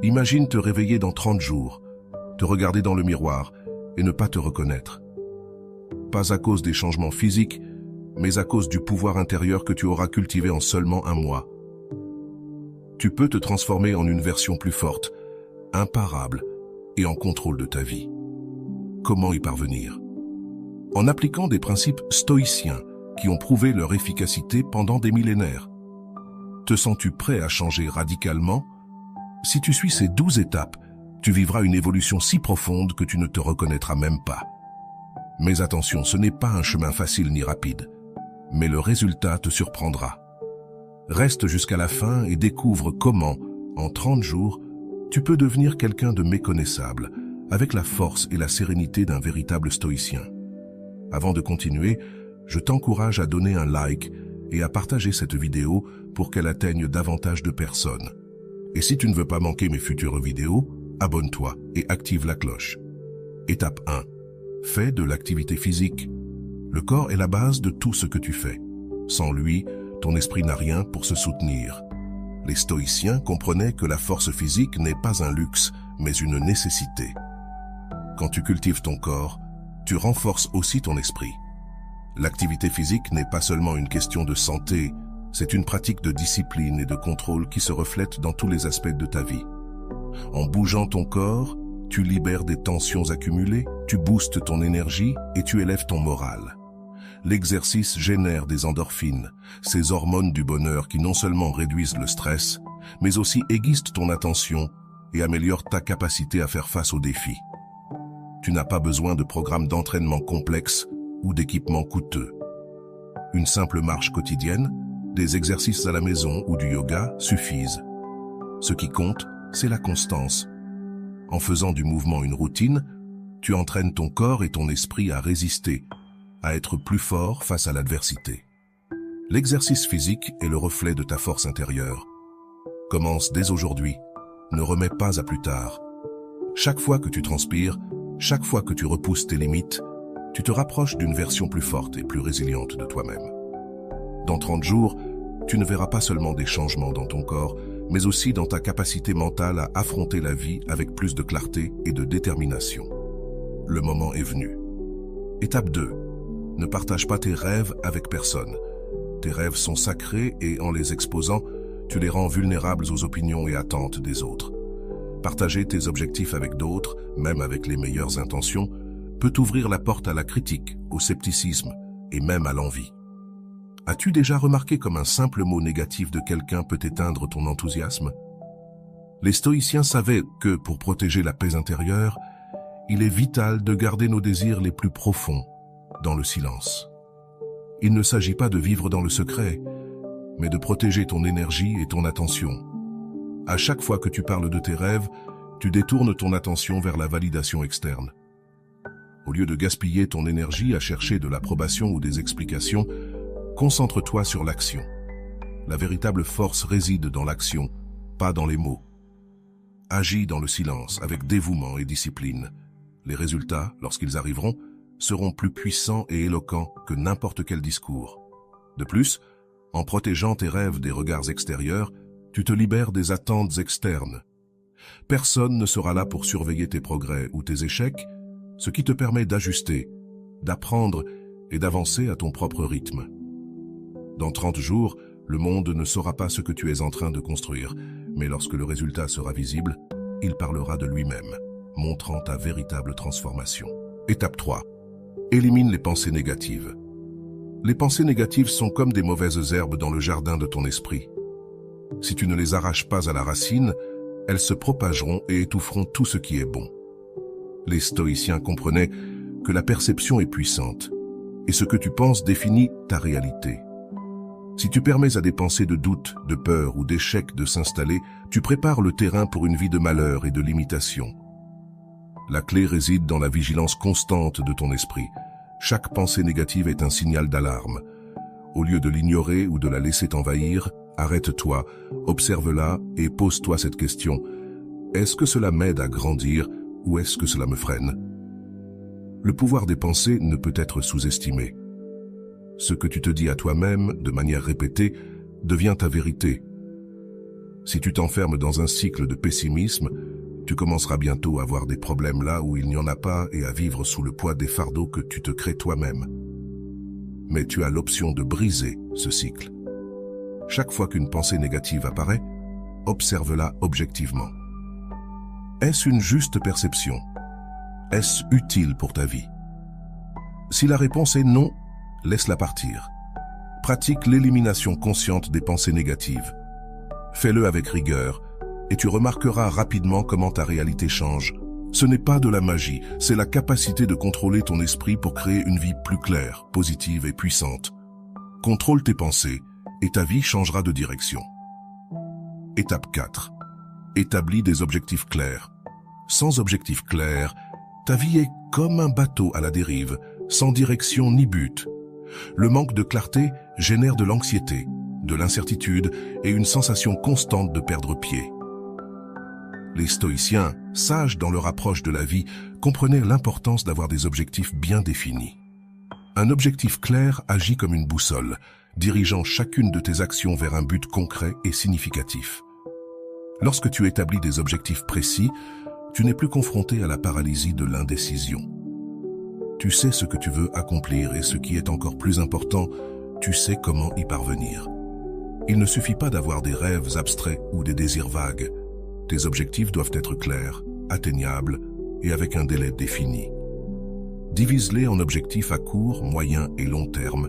Imagine te réveiller dans 30 jours, te regarder dans le miroir et ne pas te reconnaître. Pas à cause des changements physiques, mais à cause du pouvoir intérieur que tu auras cultivé en seulement un mois. Tu peux te transformer en une version plus forte, imparable et en contrôle de ta vie. Comment y parvenir? En appliquant des principes stoïciens qui ont prouvé leur efficacité pendant des millénaires. Te sens-tu prêt à changer radicalement? Si tu suis ces 12 étapes, tu vivras une évolution si profonde que tu ne te reconnaîtras même pas. Mais attention, ce n'est pas un chemin facile ni rapide, mais le résultat te surprendra. Reste jusqu'à la fin et découvre comment, en 30 jours, tu peux devenir quelqu'un de méconnaissable, avec la force et la sérénité d'un véritable stoïcien. Avant de continuer, je t'encourage à donner un like et à partager cette vidéo pour qu'elle atteigne davantage de personnes. Et si tu ne veux pas manquer mes futures vidéos, abonne-toi et active la cloche. Étape 1. Fais de l'activité physique. Le corps est la base de tout ce que tu fais. Sans lui, ton esprit n'a rien pour se soutenir. Les stoïciens comprenaient que la force physique n'est pas un luxe, mais une nécessité. Quand tu cultives ton corps, tu renforces aussi ton esprit. L'activité physique n'est pas seulement une question de santé, c'est une pratique de discipline et de contrôle qui se reflète dans tous les aspects de ta vie. En bougeant ton corps, tu libères des tensions accumulées, tu boostes ton énergie et tu élèves ton moral. L'exercice génère des endorphines, ces hormones du bonheur qui non seulement réduisent le stress, mais aussi aiguisent ton attention et améliorent ta capacité à faire face aux défis. Tu n'as pas besoin de programmes d'entraînement complexes ou d'équipements coûteux. Une simple marche quotidienne, des exercices à la maison ou du yoga suffisent. Ce qui compte, c'est la constance. En faisant du mouvement une routine, tu entraînes ton corps et ton esprit à résister, à être plus fort face à l'adversité. L'exercice physique est le reflet de ta force intérieure. Commence dès aujourd'hui, ne remets pas à plus tard. Chaque fois que tu transpires, chaque fois que tu repousses tes limites, tu te rapproches d'une version plus forte et plus résiliente de toi-même. Dans 30 jours, tu ne verras pas seulement des changements dans ton corps, mais aussi dans ta capacité mentale à affronter la vie avec plus de clarté et de détermination. Le moment est venu. Étape 2. Ne partage pas tes rêves avec personne. Tes rêves sont sacrés et en les exposant, tu les rends vulnérables aux opinions et attentes des autres. Partager tes objectifs avec d'autres, même avec les meilleures intentions, peut t'ouvrir la porte à la critique, au scepticisme et même à l'envie. As-tu déjà remarqué comme un simple mot négatif de quelqu'un peut éteindre ton enthousiasme? Les stoïciens savaient que, pour protéger la paix intérieure, il est vital de garder nos désirs les plus profonds dans le silence. Il ne s'agit pas de vivre dans le secret, mais de protéger ton énergie et ton attention. À chaque fois que tu parles de tes rêves, tu détournes ton attention vers la validation externe. Au lieu de gaspiller ton énergie à chercher de l'approbation ou des explications, concentre-toi sur l'action. La véritable force réside dans l'action, pas dans les mots. Agis dans le silence, avec dévouement et discipline. Les résultats, lorsqu'ils arriveront, seront plus puissants et éloquents que n'importe quel discours. De plus, en protégeant tes rêves des regards extérieurs, tu te libères des attentes externes. Personne ne sera là pour surveiller tes progrès ou tes échecs, ce qui te permet d'ajuster, d'apprendre et d'avancer à ton propre rythme. Dans 30 jours, le monde ne saura pas ce que tu es en train de construire, mais lorsque le résultat sera visible, il parlera de lui-même, montrant ta véritable transformation. Étape 3. Élimine les pensées négatives. Les pensées négatives sont comme des mauvaises herbes dans le jardin de ton esprit. Si tu ne les arraches pas à la racine, elles se propageront et étoufferont tout ce qui est bon. Les stoïciens comprenaient que la perception est puissante, et ce que tu penses définit ta réalité. Si tu permets à des pensées de doute, de peur ou d'échec de s'installer, tu prépares le terrain pour une vie de malheur et de limitation. La clé réside dans la vigilance constante de ton esprit. Chaque pensée négative est un signal d'alarme. Au lieu de l'ignorer ou de la laisser t'envahir, arrête-toi, observe-la et pose-toi cette question. Est-ce que cela m'aide à grandir ou est-ce que cela me freine? Le pouvoir des pensées ne peut être sous-estimé. Ce que tu te dis à toi-même, de manière répétée, devient ta vérité. Si tu t'enfermes dans un cycle de pessimisme, tu commenceras bientôt à voir des problèmes là où il n'y en a pas et à vivre sous le poids des fardeaux que tu te crées toi-même. Mais tu as l'option de briser ce cycle. Chaque fois qu'une pensée négative apparaît, observe-la objectivement. Est-ce une juste perception? Est-ce utile pour ta vie? Si la réponse est non, laisse-la partir. Pratique l'élimination consciente des pensées négatives. Fais-le avec rigueur et tu remarqueras rapidement comment ta réalité change. Ce n'est pas de la magie, c'est la capacité de contrôler ton esprit pour créer une vie plus claire, positive et puissante. Contrôle tes pensées et ta vie changera de direction. Étape 4. Établis des objectifs clairs. Sans objectif clair, ta vie est comme un bateau à la dérive, sans direction ni but. Le manque de clarté génère de l'anxiété, de l'incertitude et une sensation constante de perdre pied. Les stoïciens, sages dans leur approche de la vie, comprenaient l'importance d'avoir des objectifs bien définis. Un objectif clair agit comme une boussole, dirigeant chacune de tes actions vers un but concret et significatif. Lorsque tu établis des objectifs précis, tu n'es plus confronté à la paralysie de l'indécision. Tu sais ce que tu veux accomplir et ce qui est encore plus important, tu sais comment y parvenir. Il ne suffit pas d'avoir des rêves abstraits ou des désirs vagues. Tes objectifs doivent être clairs, atteignables et avec un délai défini. Divise-les en objectifs à court, moyen et long terme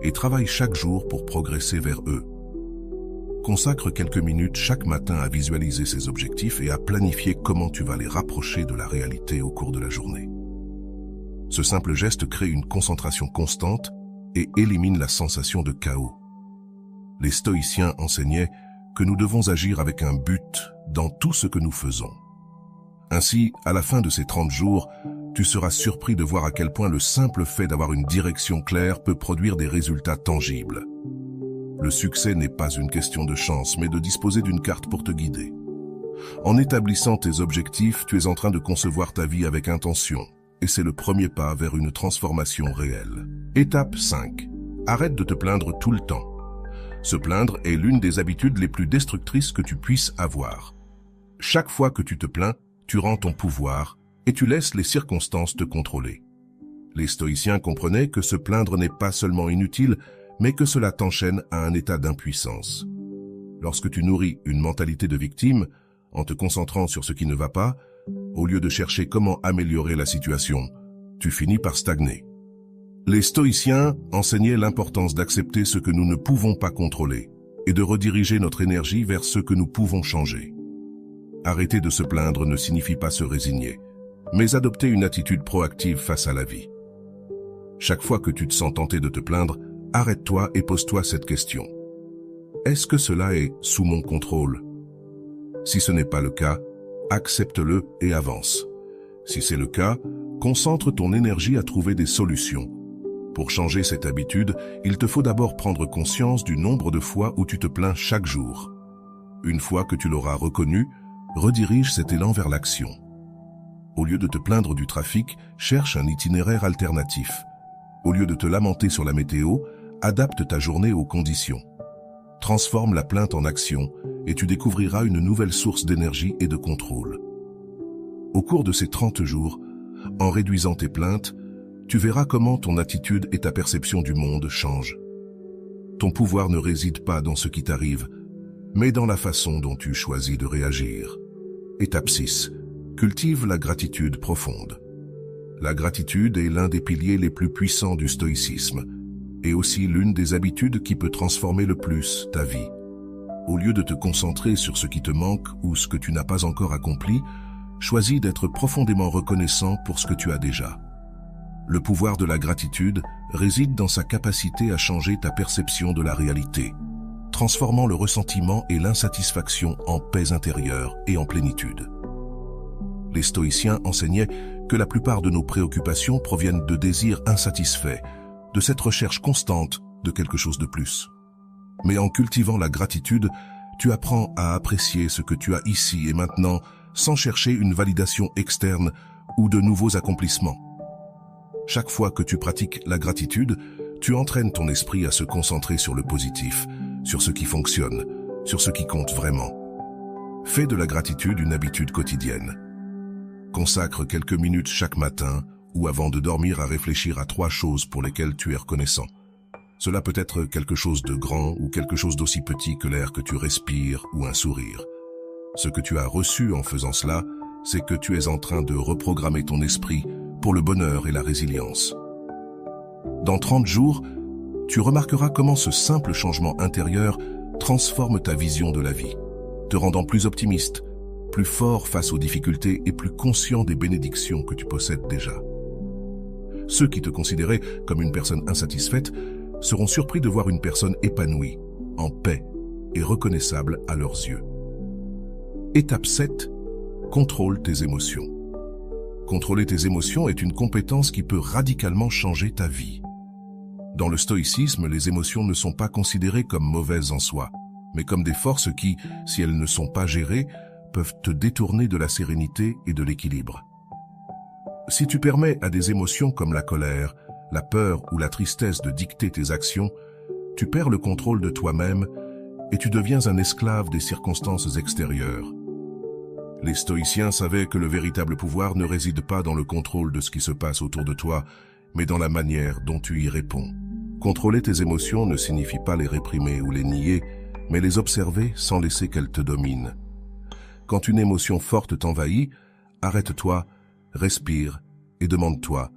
et travaille chaque jour pour progresser vers eux. Consacre quelques minutes chaque matin à visualiser ces objectifs et à planifier comment tu vas les rapprocher de la réalité au cours de la journée. Ce simple geste crée une concentration constante et élimine la sensation de chaos. Les stoïciens enseignaient que nous devons agir avec un but dans tout ce que nous faisons. Ainsi, à la fin de ces 30 jours, tu seras surpris de voir à quel point le simple fait d'avoir une direction claire peut produire des résultats tangibles. Le succès n'est pas une question de chance, mais de disposer d'une carte pour te guider. En établissant tes objectifs, tu es en train de concevoir ta vie avec intention, et c'est le premier pas vers une transformation réelle. Étape 5. Arrête de te plaindre tout le temps. Se plaindre est l'une des habitudes les plus destructrices que tu puisses avoir. Chaque fois que tu te plains, tu rends ton pouvoir et tu laisses les circonstances te contrôler. Les stoïciens comprenaient que se plaindre n'est pas seulement inutile, mais que cela t'enchaîne à un état d'impuissance. Lorsque tu nourris une mentalité de victime, en te concentrant sur ce qui ne va pas, au lieu de chercher comment améliorer la situation, tu finis par stagner. Les stoïciens enseignaient l'importance d'accepter ce que nous ne pouvons pas contrôler et de rediriger notre énergie vers ce que nous pouvons changer. Arrêter de se plaindre ne signifie pas se résigner, mais adopter une attitude proactive face à la vie. Chaque fois que tu te sens tenté de te plaindre, arrête-toi et pose-toi cette question. Est-ce que cela est sous mon contrôle? Si ce n'est pas le cas, accepte-le et avance. Si c'est le cas, concentre ton énergie à trouver des solutions. Pour changer cette habitude, il te faut d'abord prendre conscience du nombre de fois où tu te plains chaque jour. Une fois que tu l'auras reconnu, redirige cet élan vers l'action. Au lieu de te plaindre du trafic, cherche un itinéraire alternatif. Au lieu de te lamenter sur la météo, adapte ta journée aux conditions. Transforme la plainte en action et tu découvriras une nouvelle source d'énergie et de contrôle. Au cours de ces 30 jours, en réduisant tes plaintes, tu verras comment ton attitude et ta perception du monde changent. Ton pouvoir ne réside pas dans ce qui t'arrive, mais dans la façon dont tu choisis de réagir. Étape 6. Cultive la gratitude profonde. La gratitude est l'un des piliers les plus puissants du stoïcisme et aussi l'une des habitudes qui peut transformer le plus ta vie. Au lieu de te concentrer sur ce qui te manque ou ce que tu n'as pas encore accompli, choisis d'être profondément reconnaissant pour ce que tu as déjà. Le pouvoir de la gratitude réside dans sa capacité à changer ta perception de la réalité, transformant le ressentiment et l'insatisfaction en paix intérieure et en plénitude. Les stoïciens enseignaient que la plupart de nos préoccupations proviennent de désirs insatisfaits, de cette recherche constante de quelque chose de plus. Mais en cultivant la gratitude, tu apprends à apprécier ce que tu as ici et maintenant sans chercher une validation externe ou de nouveaux accomplissements. Chaque fois que tu pratiques la gratitude, tu entraînes ton esprit à se concentrer sur le positif, sur ce qui fonctionne, sur ce qui compte vraiment. Fais de la gratitude une habitude quotidienne. Consacre quelques minutes chaque matin ou avant de dormir à réfléchir à 3 choses pour lesquelles tu es reconnaissant. Cela peut être quelque chose de grand ou quelque chose d'aussi petit que l'air que tu respires ou un sourire. Ce que tu as reçu en faisant cela, c'est que tu es en train de reprogrammer ton esprit pour le bonheur et la résilience. Dans 30 jours, tu remarqueras comment ce simple changement intérieur transforme ta vision de la vie, te rendant plus optimiste, plus fort face aux difficultés et plus conscient des bénédictions que tu possèdes déjà. Ceux qui te considéraient comme une personne insatisfaite seront surpris de voir une personne épanouie, en paix et reconnaissable à leurs yeux. Étape 7. Contrôle tes émotions. Contrôler tes émotions est une compétence qui peut radicalement changer ta vie. Dans le stoïcisme, les émotions ne sont pas considérées comme mauvaises en soi, mais comme des forces qui, si elles ne sont pas gérées, peuvent te détourner de la sérénité et de l'équilibre. Si tu permets à des émotions comme la colère, la peur ou la tristesse de dicter tes actions, tu perds le contrôle de toi-même et tu deviens un esclave des circonstances extérieures. Les stoïciens savaient que le véritable pouvoir ne réside pas dans le contrôle de ce qui se passe autour de toi, mais dans la manière dont tu y réponds. Contrôler tes émotions ne signifie pas les réprimer ou les nier, mais les observer sans laisser qu'elles te dominent. Quand une émotion forte t'envahit, arrête-toi, respire et demande-toi,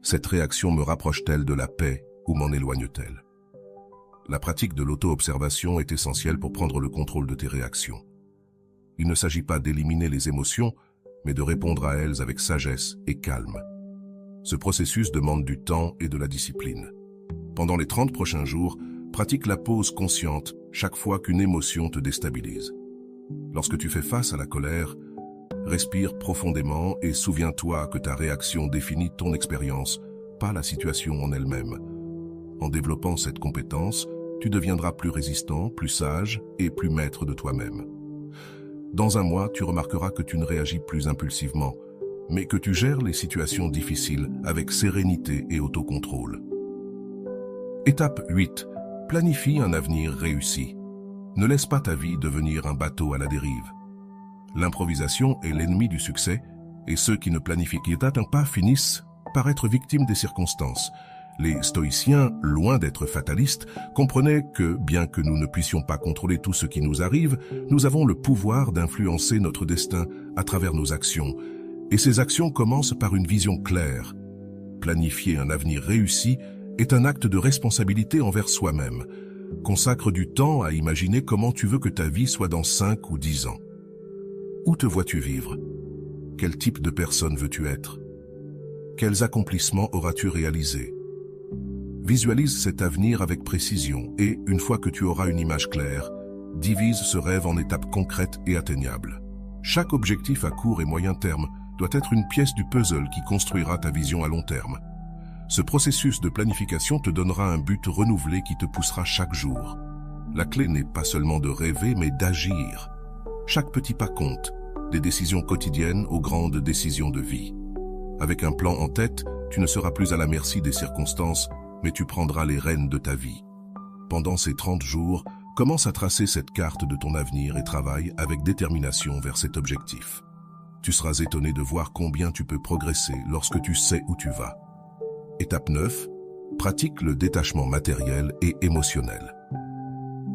cette réaction me rapproche-t-elle de la paix ou m'en éloigne-t-elle? La pratique de l'auto-observation est essentielle pour prendre le contrôle de tes réactions. Il ne s'agit pas d'éliminer les émotions, mais de répondre à elles avec sagesse et calme. Ce processus demande du temps et de la discipline. Pendant les 30 prochains jours, pratique la pause consciente chaque fois qu'une émotion te déstabilise. Lorsque tu fais face à la colère, respire profondément et souviens-toi que ta réaction définit ton expérience, pas la situation en elle-même. En développant cette compétence, tu deviendras plus résistant, plus sage et plus maître de toi-même. Dans un mois, tu remarqueras que tu ne réagis plus impulsivement, mais que tu gères les situations difficiles avec sérénité et autocontrôle. Étape 8. Planifie un avenir réussi. Ne laisse pas ta vie devenir un bateau à la dérive. L'improvisation est l'ennemi du succès, et ceux qui ne planifient pas finissent par être victimes des circonstances. Les stoïciens, loin d'être fatalistes, comprenaient que, bien que nous ne puissions pas contrôler tout ce qui nous arrive, nous avons le pouvoir d'influencer notre destin à travers nos actions. Et ces actions commencent par une vision claire. Planifier un avenir réussi est un acte de responsabilité envers soi-même. Consacre du temps à imaginer comment tu veux que ta vie soit dans 5 ou 10 ans. Où te vois-tu vivre? Quel type de personne veux-tu être? Quels accomplissements auras-tu réalisés? Visualise cet avenir avec précision et, une fois que tu auras une image claire, divise ce rêve en étapes concrètes et atteignables. Chaque objectif à court et moyen terme doit être une pièce du puzzle qui construira ta vision à long terme. Ce processus de planification te donnera un but renouvelé qui te poussera chaque jour. La clé n'est pas seulement de rêver, mais d'agir. Chaque petit pas compte, des décisions quotidiennes aux grandes décisions de vie. Avec un plan en tête, tu ne seras plus à la merci des circonstances, mais tu prendras les rênes de ta vie. Pendant ces 30 jours, commence à tracer cette carte de ton avenir et travaille avec détermination vers cet objectif. Tu seras étonné de voir combien tu peux progresser lorsque tu sais où tu vas. Étape 9. Pratique le détachement matériel et émotionnel.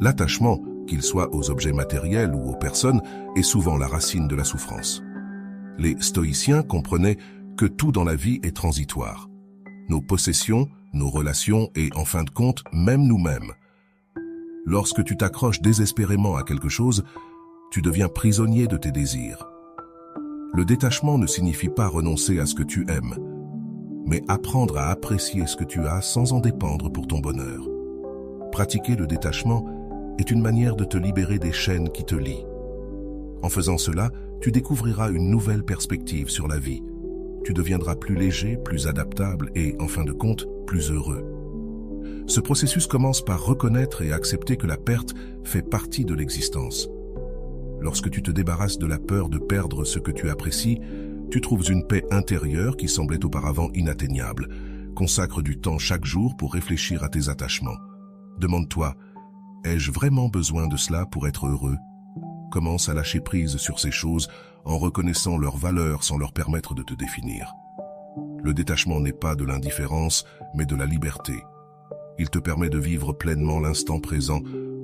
L'attachement, qu'il soit aux objets matériels ou aux personnes, est souvent la racine de la souffrance. Les stoïciens comprenaient que tout dans la vie est transitoire. Nos possessions, nos relations et, en fin de compte, même nous-mêmes. Lorsque tu t'accroches désespérément à quelque chose, tu deviens prisonnier de tes désirs. Le détachement ne signifie pas renoncer à ce que tu aimes, mais apprendre à apprécier ce que tu as sans en dépendre pour ton bonheur. Pratiquer le détachement est une manière de te libérer des chaînes qui te lient. En faisant cela, tu découvriras une nouvelle perspective sur la vie. Tu deviendras plus léger, plus adaptable et, en fin de compte, plus heureux. Ce processus commence par reconnaître et accepter que la perte fait partie de l'existence. Lorsque tu te débarrasses de la peur de perdre ce que tu apprécies, tu trouves une paix intérieure qui semblait auparavant inatteignable. Consacre du temps chaque jour pour réfléchir à tes attachements. Demande-toi, ai-je vraiment besoin de cela pour être heureux? Commence à lâcher prise sur ces choses en reconnaissant leur valeur sans leur permettre de te définir. Le détachement n'est pas de l'indifférence, mais de la liberté. Il te permet de vivre pleinement l'instant présent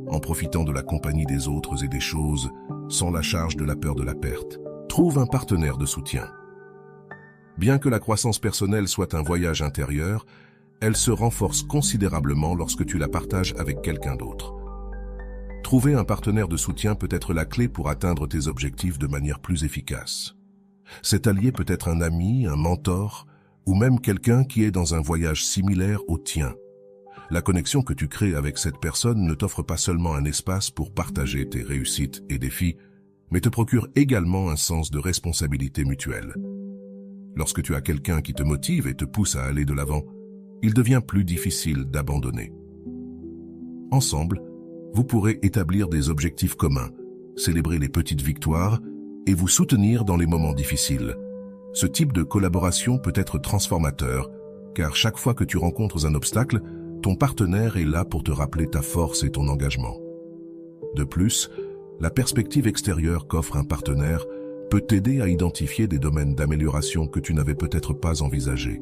en profitant de la compagnie des autres et des choses, sans la charge de la peur de la perte. Trouve un partenaire de soutien. Bien que la croissance personnelle soit un voyage intérieur, elle se renforce considérablement lorsque tu la partages avec quelqu'un d'autre. Trouver un partenaire de soutien peut être la clé pour atteindre tes objectifs de manière plus efficace. Cet allié peut être un ami, un mentor, ou même quelqu'un qui est dans un voyage similaire au tien. La connexion que tu crées avec cette personne ne t'offre pas seulement un espace pour partager tes réussites et défis, mais te procure également un sens de responsabilité mutuelle. Lorsque tu as quelqu'un qui te motive et te pousse à aller de l'avant, il devient plus difficile d'abandonner. Ensemble, vous pourrez établir des objectifs communs, célébrer les petites victoires et vous soutenir dans les moments difficiles. Ce type de collaboration peut être transformateur, car chaque fois que tu rencontres un obstacle, ton partenaire est là pour te rappeler ta force et ton engagement. De plus, la perspective extérieure qu'offre un partenaire peut t'aider à identifier des domaines d'amélioration que tu n'avais peut-être pas envisagés.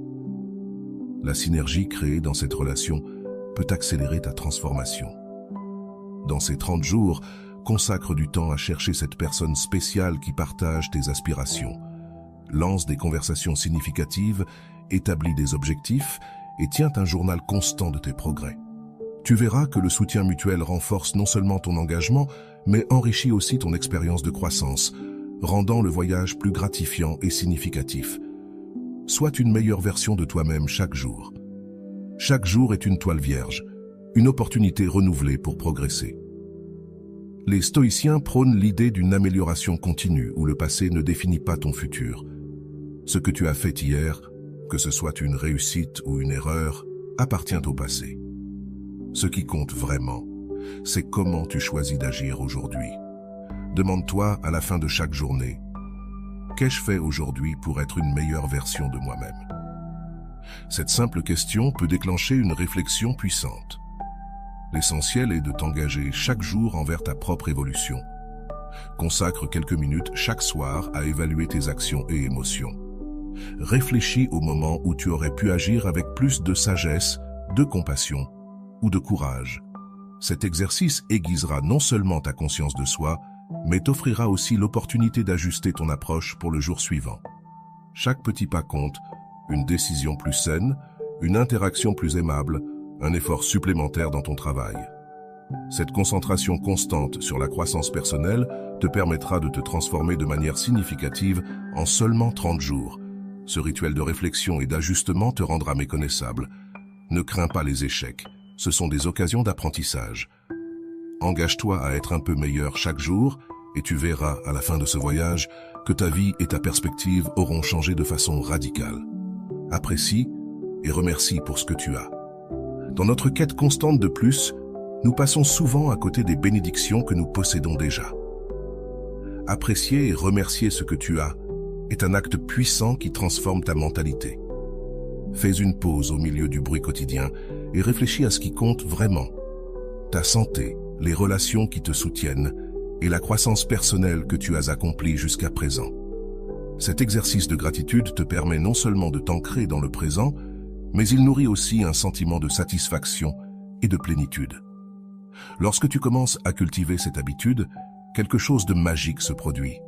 La synergie créée dans cette relation peut accélérer ta transformation. Dans ces 30 jours, consacre du temps à chercher cette personne spéciale qui partage tes aspirations. Lance des conversations significatives, établis des objectifs et tiens un journal constant de tes progrès. Tu verras que le soutien mutuel renforce non seulement ton engagement, mais enrichit aussi ton expérience de croissance, rendant le voyage plus gratifiant et significatif. Sois une meilleure version de toi-même chaque jour. Chaque jour est une toile vierge, une opportunité renouvelée pour progresser. Les stoïciens prônent l'idée d'une amélioration continue où le passé ne définit pas ton futur. Ce que tu as fait hier, que ce soit une réussite ou une erreur, appartient au passé. Ce qui compte vraiment, c'est comment tu choisis d'agir aujourd'hui. Demande-toi à la fin de chaque journée, qu'ai-je fait aujourd'hui pour être une meilleure version de moi-même? Cette simple question peut déclencher une réflexion puissante. L'essentiel est de t'engager chaque jour envers ta propre évolution. Consacre quelques minutes chaque soir à évaluer tes actions et émotions. Réfléchis au moment où tu aurais pu agir avec plus de sagesse, de compassion ou de courage. Cet exercice aiguisera non seulement ta conscience de soi, mais t'offrira aussi l'opportunité d'ajuster ton approche pour le jour suivant. Chaque petit pas compte, une décision plus saine, une interaction plus aimable, un effort supplémentaire dans ton travail. Cette concentration constante sur la croissance personnelle te permettra de te transformer de manière significative en seulement 30 jours. Ce rituel de réflexion et d'ajustement te rendra méconnaissable. Ne crains pas les échecs, ce sont des occasions d'apprentissage. Engage-toi à être un peu meilleur chaque jour et tu verras à la fin de ce voyage que ta vie et ta perspective auront changé de façon radicale. Apprécie et remercie pour ce que tu as. Dans notre quête constante de plus, nous passons souvent à côté des bénédictions que nous possédons déjà. Apprécier et remercier ce que tu as est un acte puissant qui transforme ta mentalité. Fais une pause au milieu du bruit quotidien et réfléchis à ce qui compte vraiment. Ta santé, les relations qui te soutiennent et la croissance personnelle que tu as accomplie jusqu'à présent. Cet exercice de gratitude te permet non seulement de t'ancrer dans le présent, mais il nourrit aussi un sentiment de satisfaction et de plénitude. Lorsque tu commences à cultiver cette habitude, quelque chose de magique se produit.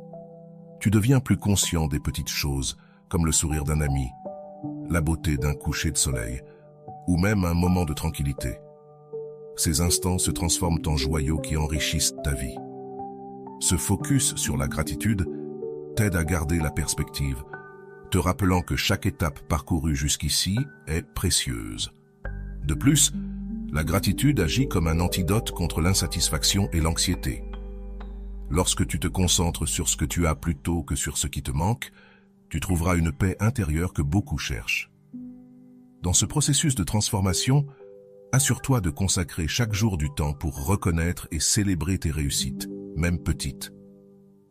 Tu deviens plus conscient des petites choses, comme le sourire d'un ami, la beauté d'un coucher de soleil, ou même un moment de tranquillité. Ces instants se transforment en joyaux qui enrichissent ta vie. Ce focus sur la gratitude t'aide à garder la perspective, te rappelant que chaque étape parcourue jusqu'ici est précieuse. De plus, la gratitude agit comme un antidote contre l'insatisfaction et l'anxiété. Lorsque tu te concentres sur ce que tu as plutôt que sur ce qui te manque, tu trouveras une paix intérieure que beaucoup cherchent. Dans ce processus de transformation, assure-toi de consacrer chaque jour du temps pour reconnaître et célébrer tes réussites, même petites.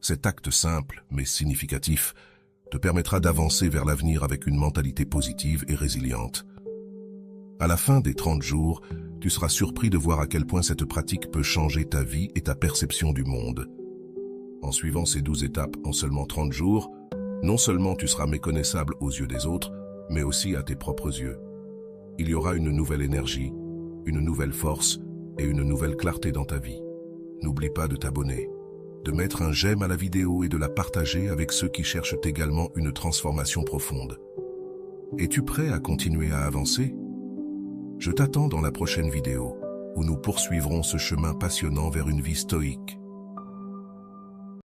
Cet acte simple, mais significatif, te permettra d'avancer vers l'avenir avec une mentalité positive et résiliente. À la fin des 30 jours, tu seras surpris de voir à quel point cette pratique peut changer ta vie et ta perception du monde. En suivant ces 12 étapes en seulement 30 jours, non seulement tu seras méconnaissable aux yeux des autres, mais aussi à tes propres yeux. Il y aura une nouvelle énergie, une nouvelle force et une nouvelle clarté dans ta vie. N'oublie pas de t'abonner, de mettre un j'aime à la vidéo et de la partager avec ceux qui cherchent également une transformation profonde. Es-tu prêt à continuer à avancer? Je t'attends dans la prochaine vidéo, où nous poursuivrons ce chemin passionnant vers une vie stoïque.